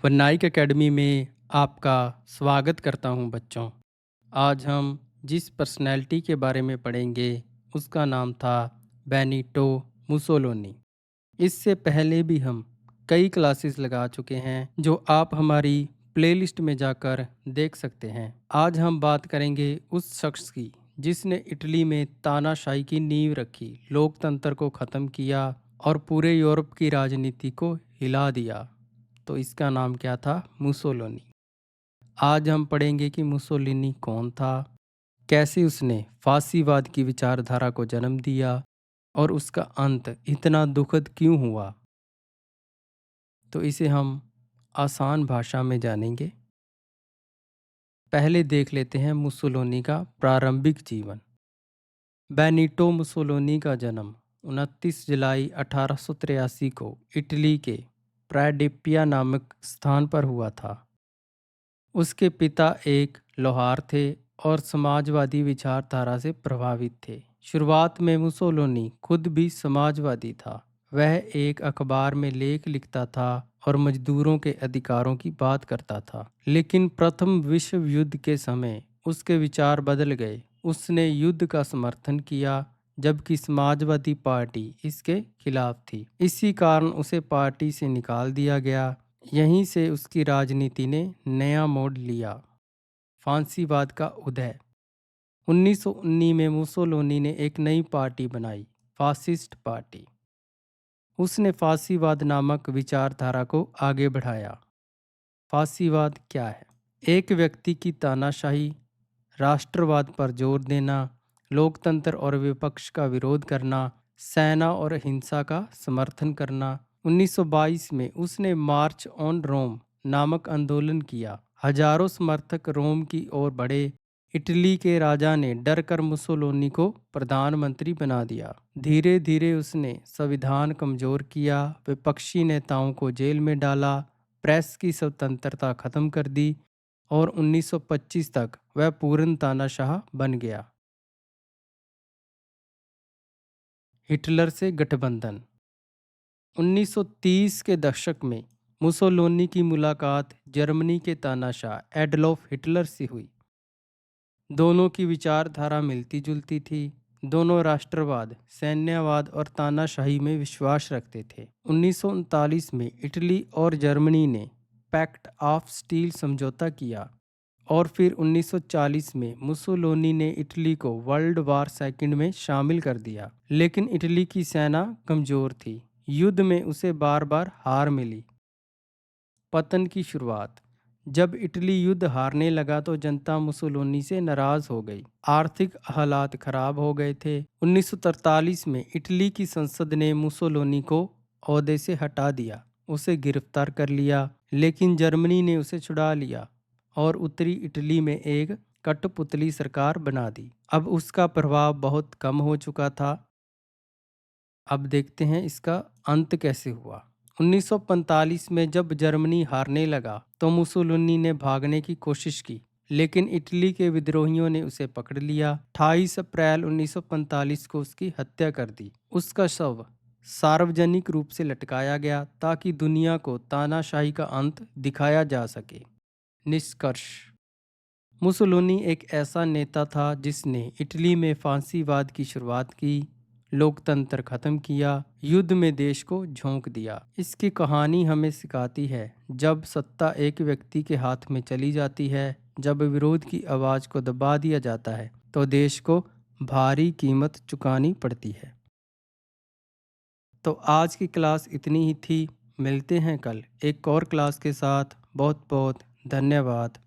Naik academy में आपका स्वागत करता हूं बच्चों। आज हम जिस पर्सनैलिटी के बारे में पढ़ेंगे उसका नाम था बेनिटो मुसोलिनी। इससे पहले भी हम कई क्लासेस लगा चुके हैं जो आप हमारी प्लेलिस्ट में जाकर देख सकते हैं। आज हम बात करेंगे उस शख्स की जिसने इटली में तानाशाही की नींव रखी, लोकतंत्र को ख़त्म किया और पूरे यूरोप की राजनीति को हिला दिया। तो इसका नाम क्या था? मुसोलिनी। आज हम पढ़ेंगे कि मुसोलिनी कौन था, कैसे उसने फांसीवाद की विचारधारा को जन्म दिया और उसका अंत इतना दुखद क्यों हुआ। तो इसे हम आसान भाषा में जानेंगे। पहले देख लेते हैं मुसोलिनी का प्रारंभिक जीवन। बेनिटो मुसोलिनी का जन्म 29 जुलाई 1883 को इटली के प्रेडिपिया नामक स्थान पर हुआ था। उसके पिता एक लोहार थे और समाजवादी विचारधारा से प्रभावित थे। शुरुआत में मुसोलिनी खुद भी समाजवादी था। वह एक अखबार में लेख लिखता था और मजदूरों के अधिकारों की बात करता था। लेकिन प्रथम विश्व युद्ध के समय उसके विचार बदल गए। उसने युद्ध का समर्थन किया जबकि समाजवादी पार्टी इसके खिलाफ थी। इसी कारण उसे पार्टी से निकाल दिया गया। यहीं से उसकी राजनीति ने नया मोड़ लिया। फांसीवाद का उदय। 1919 में मुसोलिनी ने एक नई पार्टी बनाई, फासिस्ट पार्टी। उसने फांसीवाद नामक विचारधारा को आगे बढ़ाया। फांसीवाद क्या है? एक व्यक्ति की तानाशाही, राष्ट्रवाद पर जोर देना, लोकतंत्र और विपक्ष का विरोध करना, सेना और हिंसा का समर्थन करना। 1922 में उसने मार्च ऑन रोम नामक आंदोलन किया। हजारों समर्थक रोम की ओर बढ़े। इटली के राजा ने डर कर मुसोलिनी को प्रधानमंत्री बना दिया। धीरे धीरे उसने संविधान कमजोर किया, विपक्षी नेताओं को जेल में डाला, प्रेस की स्वतंत्रता खत्म कर दी और 1925 तक वह पूर्ण तानाशाह बन गया। हिटलर से गठबंधन। 1930 के दशक में मुसोलिनी की मुलाकात जर्मनी के तानाशाह एडोल्फ हिटलर से हुई। दोनों की विचारधारा मिलती जुलती थी। दोनों राष्ट्रवाद, सैन्यवाद और तानाशाही में विश्वास रखते थे। 1939 में इटली और जर्मनी ने पैक्ट ऑफ स्टील समझौता किया और फिर 1940 में मुसोलिनी ने इटली को वर्ल्ड वार सेकंड में शामिल कर दिया। लेकिन इटली की सेना कमजोर थी। युद्ध में उसे बार बार हार मिली। पतन की शुरुआत। जब इटली युद्ध हारने लगा तो जनता मुसोलिनी से नाराज हो गई। आर्थिक हालात खराब हो गए थे। 1943 में इटली की संसद ने मुसोलिनी को ओहदे से हटा दिया, उसे गिरफ्तार कर लिया। लेकिन जर्मनी ने उसे छुड़ा लिया और उत्तरी इटली में एक कठपुतली सरकार बना दी। अब उसका प्रभाव बहुत कम हो चुका था। अब देखते हैं इसका अंत कैसे हुआ। 1945 में जब जर्मनी हारने लगा तो मुसोलिनी ने भागने की कोशिश की, लेकिन इटली के विद्रोहियों ने उसे पकड़ लिया। 28 अप्रैल 1945 को उसकी हत्या कर दी। उसका शव सार्वजनिक रूप से लटकाया गया ताकि दुनिया को तानाशाही का अंत दिखाया जा सके। निष्कर्ष। मुसोलिनी एक ऐसा नेता था जिसने इटली में फांसीवाद की शुरुआत की, लोकतंत्र खत्म किया, युद्ध में देश को झोंक दिया। इसकी कहानी हमें सिखाती है, जब सत्ता एक व्यक्ति के हाथ में चली जाती है, जब विरोध की आवाज़ को दबा दिया जाता है, तो देश को भारी कीमत चुकानी पड़ती है। तो आज की क्लास इतनी ही थी। मिलते हैं कल एक और क्लास के साथ। बहुत बहुत धन्यवाद।